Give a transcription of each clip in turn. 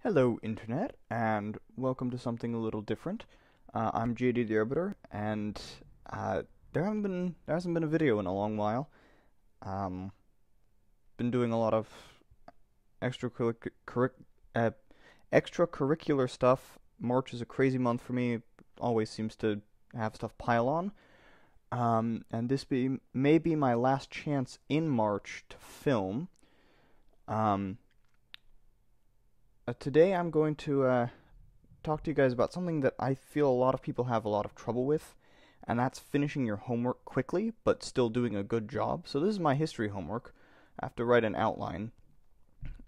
Hello, Internet, and welcome to something a little different. I'm JD the Arbiter, and uh, there hasn't been a video in a long while. Um, been doing a lot of extracurricular uh, extracurricular stuff. March is a crazy month for me. Always seems to have stuff pile on. And may be my last chance in March to film. Um, Today I'm going to talk to you guys about something that I feel a lot of people have a lot of trouble with, and that's finishing your homework quickly but still doing a good job. So this is my history homework. I have to write an outline.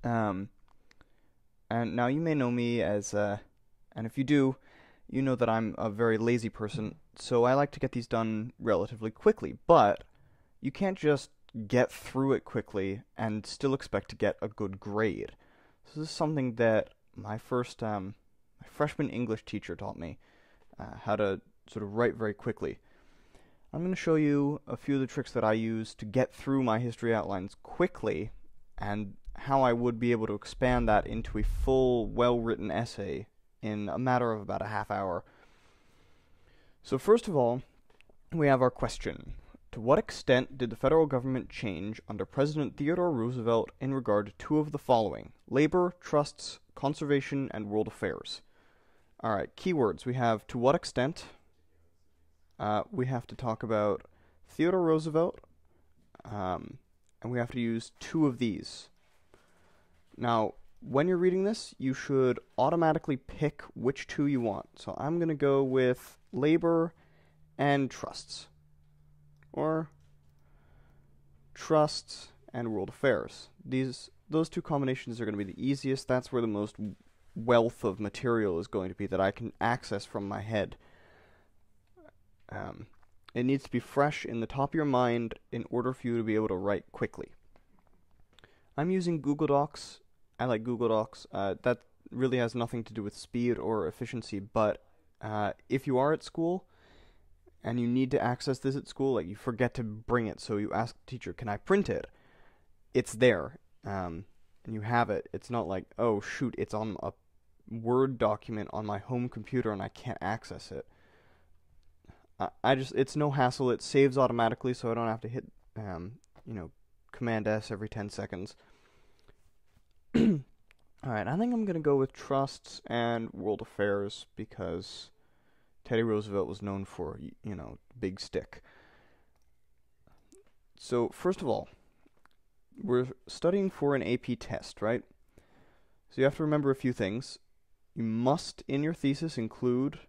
Um, and now you may know me as, and if you do, you know that I'm a very lazy person, so I like to get these done relatively quickly. But you can't just get through it quickly and still expect to get a good grade. So this is something that my freshman English teacher taught me how to sort of write very quickly. I'm going to show you a few of the tricks that I use to get through my history outlines quickly and how I would be able to expand that into a full, well-written essay in a matter of about a half hour. So first of all, we have our question. To what extent did the federal government change under President Theodore Roosevelt in regard to two of the following: labor, trusts, conservation, and world affairs? Alright, keywords. We have to what extent. We have to talk about Theodore Roosevelt, and we have to use two of these. Now, when you're reading this, you should automatically pick which two you want. So I'm going to go with labor and trusts. Or trusts and world affairs. Those two combinations are going to be the easiest. That's where the most wealth of material is going to be that I can access from my head. It needs to be fresh in the top of your mind in order for you to be able to write quickly. I'm using Google Docs. I like Google Docs. That really has nothing to do with speed or efficiency, but if you are at school and you need to access this at school, like you forget to bring it, so you ask the teacher, can I print it? It's there, and you have it. It's not like, oh shoot, it's on a Word document on my home computer and I can't access it. It's no hassle. It saves automatically, so I don't have to hit, Command S every 10 seconds. Alright, I think I'm going to go with trusts and world affairs because Teddy Roosevelt was known for, big stick. So, first of all, we're studying for an AP test, right? So you have to remember a few things. You must, in your thesis, include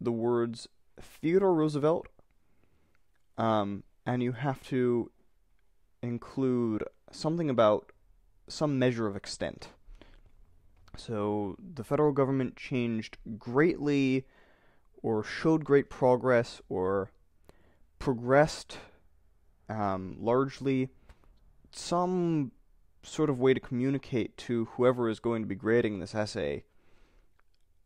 the words Theodore Roosevelt, and you have to include something about some measure of extent. So, the federal government changed greatly, or showed great progress, or progressed largely, some sort of way to communicate to whoever is going to be grading this essay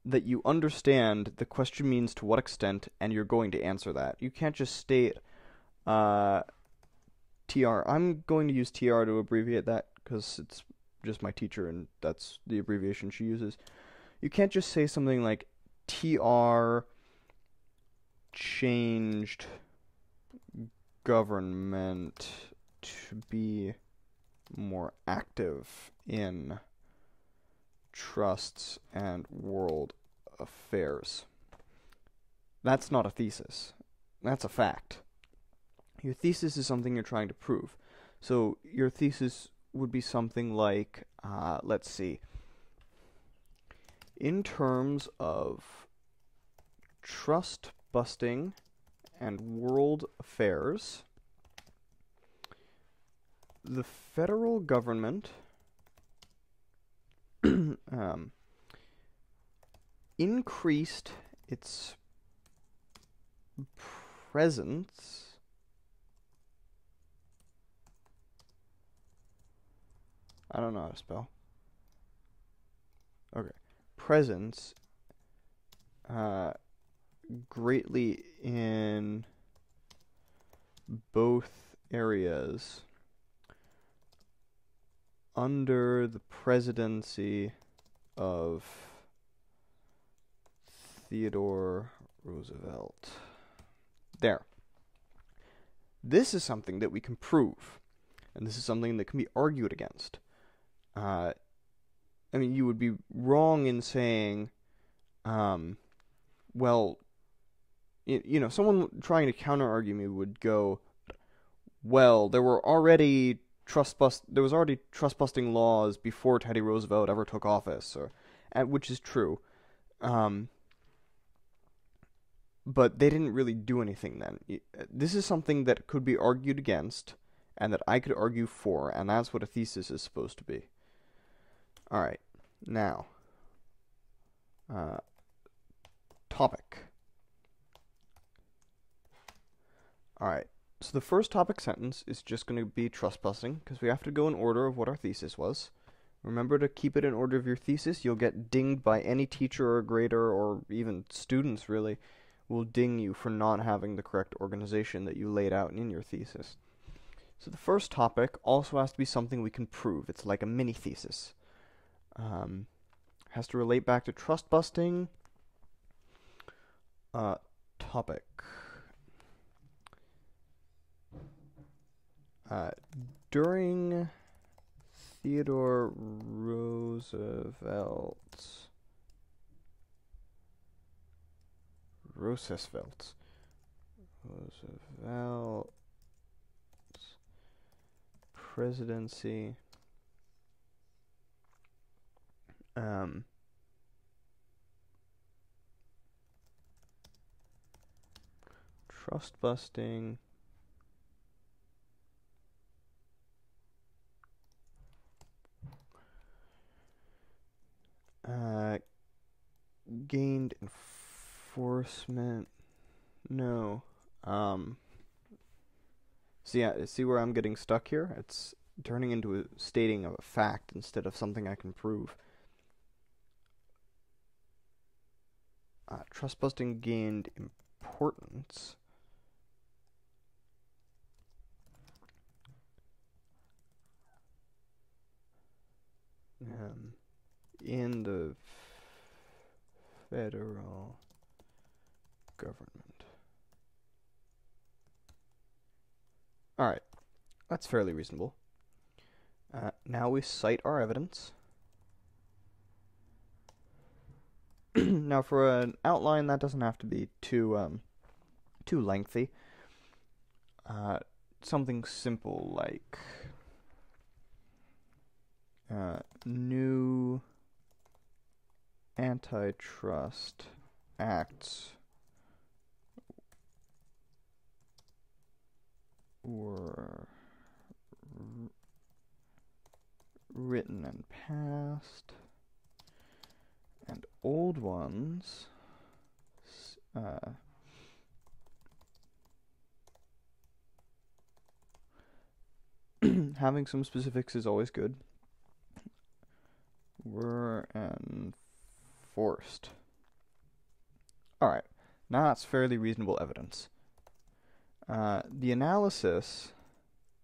that you understand the question means to what extent, and you're going to answer that. You can't just state TR. I'm going to use TR to abbreviate that because it's just my teacher and that's the abbreviation she uses. You can't just say something like TR changed government to be more active in trusts and world affairs. That's not a thesis. That's a fact. Your thesis is something you're trying to prove. So your thesis would be something like, let's see, in terms of trust busting and world affairs, the federal government increased its presence I don't know how to spell. Okay. Presence greatly in both areas under the presidency of Theodore Roosevelt. There. This is something that we can prove, and this is something that can be argued against. I mean, you would be wrong in saying, well, someone trying to counter-argue me would go, well, there was already trust-busting laws before Teddy Roosevelt ever took office, which is true. But they didn't really do anything then. This is something that could be argued against, and that I could argue for, and that's what a thesis is supposed to be. Alright, now, topic. Alright, so the first topic sentence is just going to be trust busting, because we have to go in order of what our thesis was. Remember to keep it in order of your thesis. You'll get dinged by any teacher or grader, or even students, really, will ding you for not having the correct organization that you laid out in your thesis. So the first topic also has to be something we can prove. It's like a mini thesis. Has to relate back to trust busting. Topic. During Theodore Roosevelt's presidency, trust busting gained enforcement. No. See where I'm getting stuck here? It's turning into a stating of a fact instead of something I can prove. Trust busting gained importance. In the federal government. Alright, that's fairly reasonable. Now we cite our evidence. Now for an outline, that doesn't have to be too lengthy. Something simple like new antitrust acts were written and passed, and old ones having some specifics is always good, were enforced. Alright, now that's fairly reasonable evidence. The analysis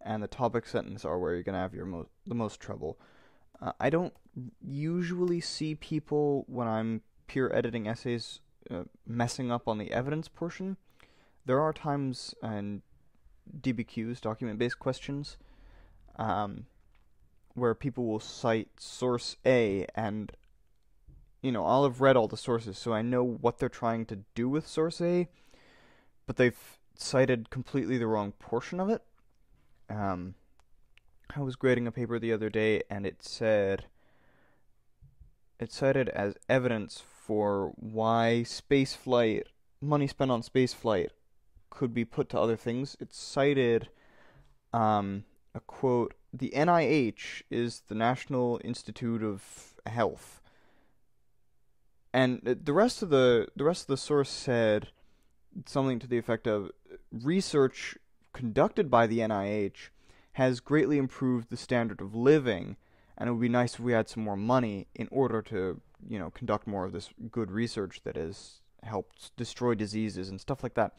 and the topic sentence are where you're going to have the most trouble. I don't usually see people, when I'm peer editing essays, messing up on the evidence portion. There are times in DBQs, document-based questions, where people will cite source A, and I'll have read all the sources, so I know what they're trying to do with source A, but they've cited completely the wrong portion of it. I was grading a paper the other day, and it cited as evidence for why money spent on spaceflight could be put to other things. It cited a quote, "The NIH is the National Institute of Health," and the rest of the source said something to the effect of, research conducted by the NIH has greatly improved the standard of living, and it would be nice if we had some more money in order to, conduct more of this good research that has helped destroy diseases and stuff like that.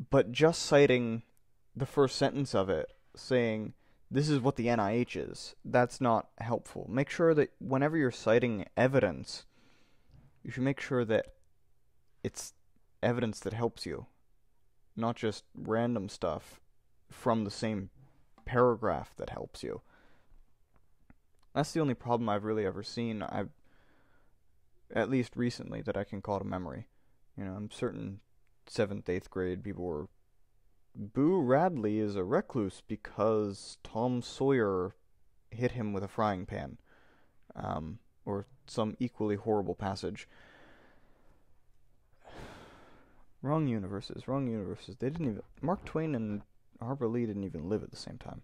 But just citing the first sentence of it, saying this is what the NIH is. That's not helpful. Make sure that whenever you're citing evidence, you should make sure that it's evidence that helps you, not just random stuff from the same paragraph that helps you. That's the only problem I've really ever seen, at least recently, that I can call to memory. You know, I'm certain 7th, 8th grade people were, Boo Radley is a recluse because Tom Sawyer hit him with a frying pan. Or some equally horrible passage. Wrong universes. They didn't even... Mark Twain and Harper Lee didn't even live at the same time.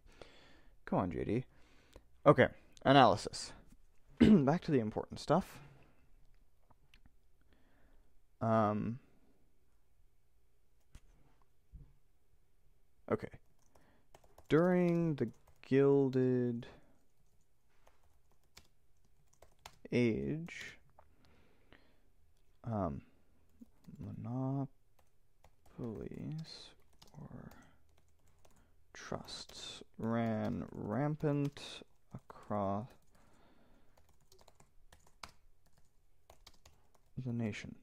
Come on, JD. Okay, analysis. Back to the important stuff. Okay. During the Gilded Age, monopolies or trusts ran rampant across the nation.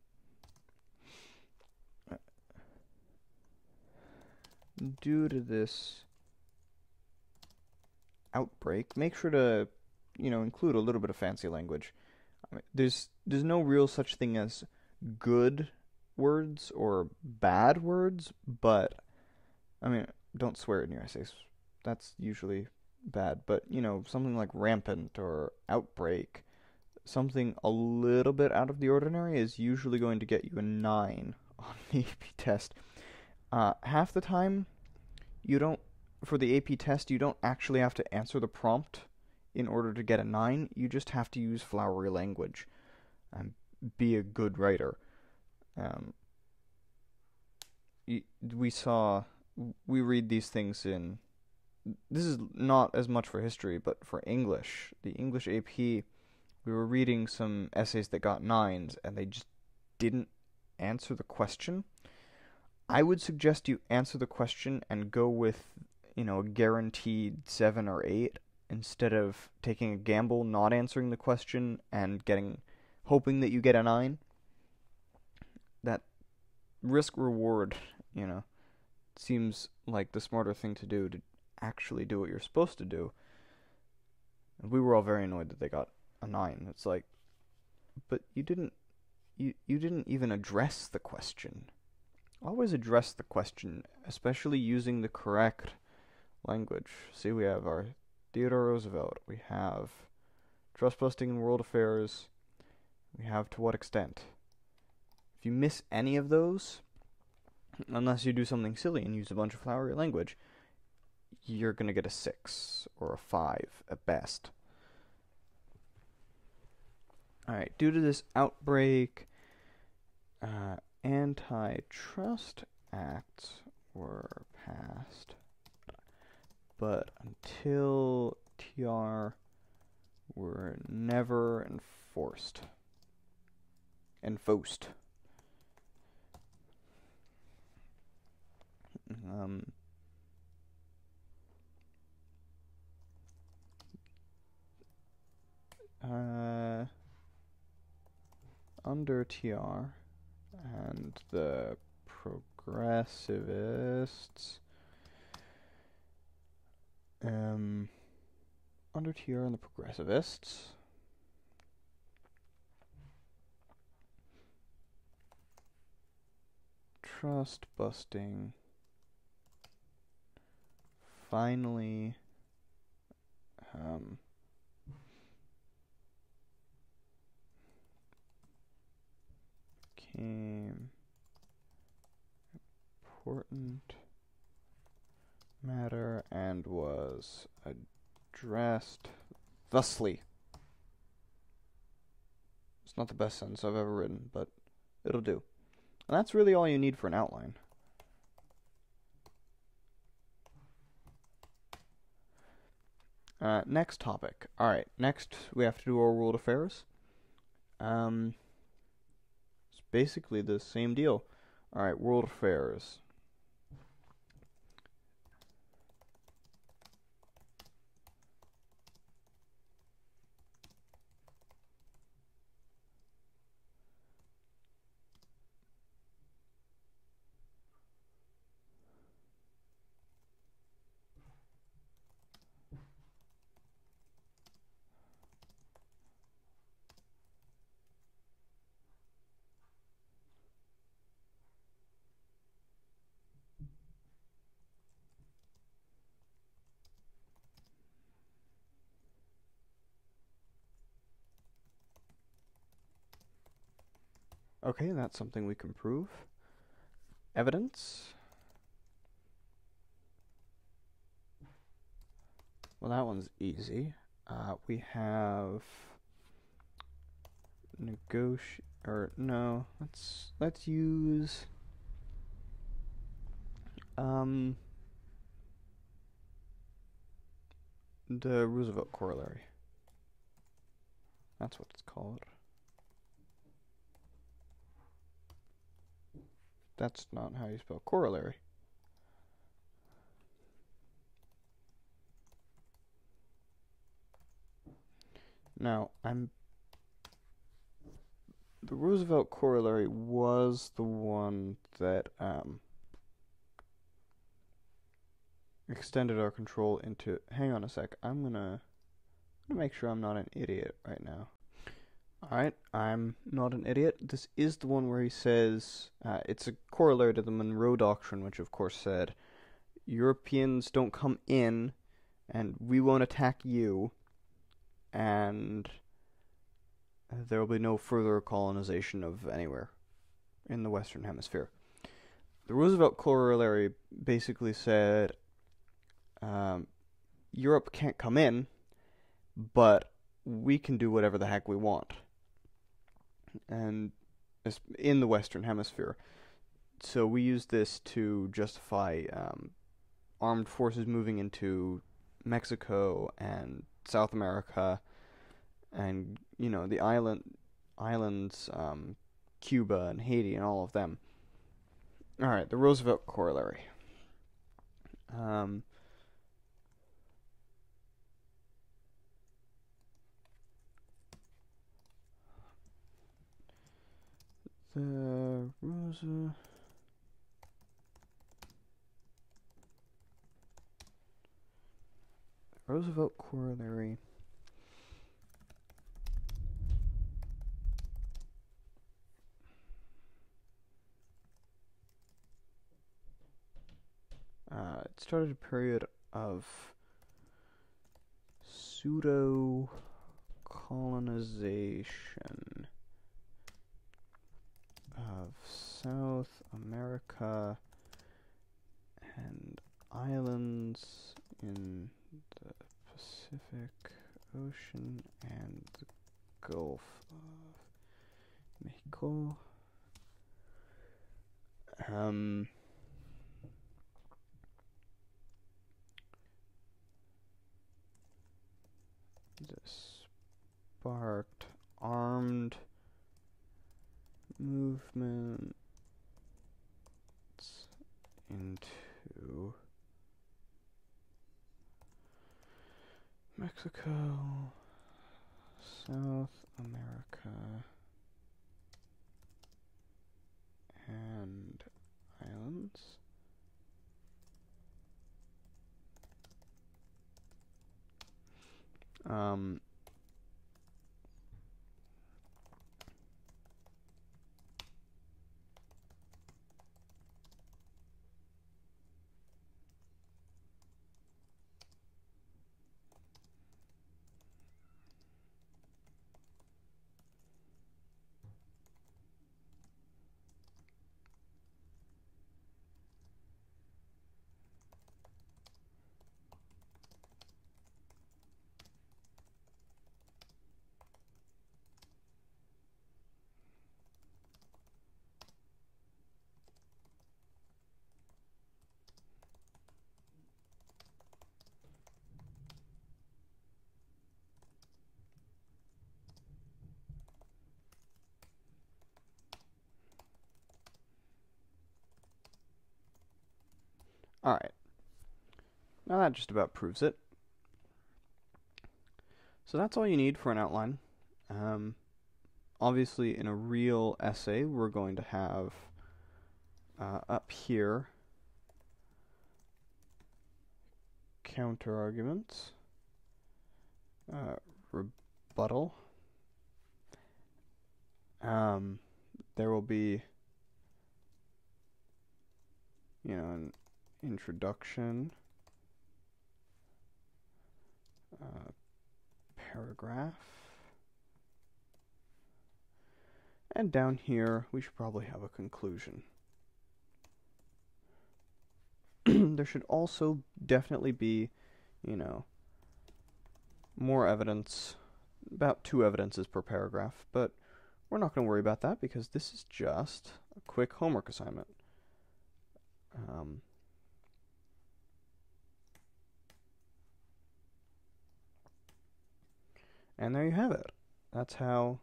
Due to this outbreak, make sure to, include a little bit of fancy language. I mean, there's no real such thing as good words or bad words, but, don't swear in your essays. That's usually bad. But, something like rampant or outbreak, something a little bit out of the ordinary is usually going to get you a 9 on the AP test. Half the time, for the AP test, you don't actually have to answer the prompt in order to get a 9. You just have to use flowery language and be a good writer. We read these things in, this is not as much for history, but for English. The English AP, we were reading some essays that got 9s, and they just didn't answer the question. I would suggest you answer the question and go with, a guaranteed 7 or 8 instead of taking a gamble, not answering the question, and hoping that you get a 9. That risk-reward, seems like the smarter thing to do, to actually do what you're supposed to do. And we were all very annoyed that they got a 9. It's like, but you didn't even address the question. Always address the question, especially using the correct language. See, we have our Theodore Roosevelt. We have trust busting in world affairs. We have to what extent. If you miss any of those, unless you do something silly and use a bunch of flowery language, you're going to get a 6 or a 5 at best. Alright, due to this outbreak, antitrust acts were passed, but until TR were never enforced. Under TR and the progressivists, trust busting finally became important matter and was addressed thusly. It's not the best sentence I've ever written, but it'll do. And that's really all you need for an outline. Next topic. Alright, next we have to do our world affairs. It's basically the same deal. Alright, world affairs. Okay, that's something we can prove. Evidence. Well, that one's easy. We have let's use the Roosevelt corollary. That's what it's called. That's not how you spell corollary. Now, the Roosevelt corollary was the one that extended our control into. Hang on a sec. I'm gonna make sure I'm not an idiot right now. Alright, I'm not an idiot. This is the one where he says it's a corollary to the Monroe Doctrine, which of course said Europeans don't come in and we won't attack you, and there will be no further colonization of anywhere in the Western Hemisphere. The Roosevelt corollary basically said Europe can't come in, but we can do whatever the heck we want, and in the Western Hemisphere. So we use this to justify armed forces moving into Mexico and South America, and the islands, Cuba and Haiti and all of them. All right, the Roosevelt corollary. The Roosevelt corollary. It started a period of pseudo-colonization of South America and islands in the Pacific Ocean and the Gulf of Mexico. This sparked armed movements into Mexico, South America, and islands. Alright. Now that just about proves it. So that's all you need for an outline. Obviously, in a real essay, we're going to have up here counter arguments, rebuttal. There will be, an introduction, paragraph, And down here, we should probably have a conclusion. There should also definitely be, you know, more evidence, about 2 evidences per paragraph, but we're not going to worry about that because this is just a quick homework assignment. And there you have it. That's how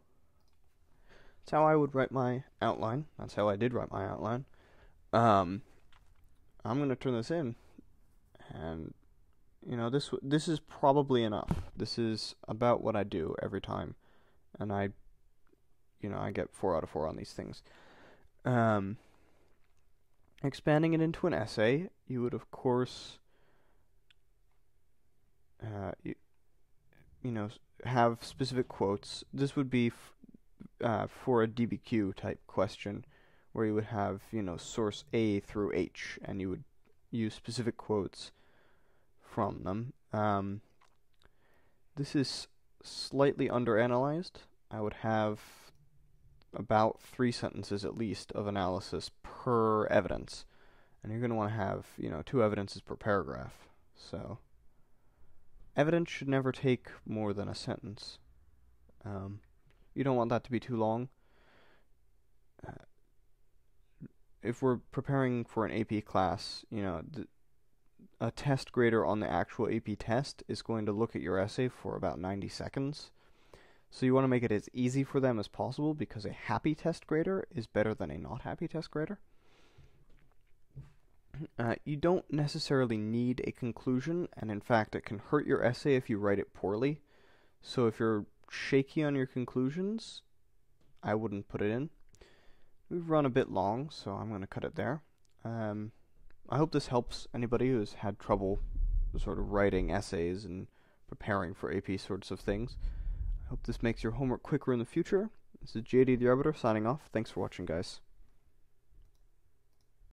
I would write my outline. That's how I did write my outline. I'm going to turn this in, and you know, this is probably enough. This is about what I do every time, and I get 4 out of 4 on these things. Expanding it into an essay, you would of course, have specific quotes. This would be for a DBQ type question, where you would have, source A through H, and you would use specific quotes from them. This is slightly underanalyzed. I would have about 3 sentences at least of analysis per evidence, and you're going to want to have 2 evidences per paragraph. So evidence should never take more than a sentence. You don't want that to be too long. If we're preparing for an AP class, a test grader on the actual AP test is going to look at your essay for about 90 seconds. So you want to make it as easy for them as possible, because a happy test grader is better than a not happy test grader. You don't necessarily need a conclusion, and in fact it can hurt your essay if you write it poorly. So if you're shaky on your conclusions, I wouldn't put it in. We've run a bit long, so I'm going to cut it there. I hope this helps anybody who's had trouble sort of writing essays and preparing for AP sorts of things. I hope this makes your homework quicker in the future. This is JD the Arbiter signing off. Thanks for watching, guys.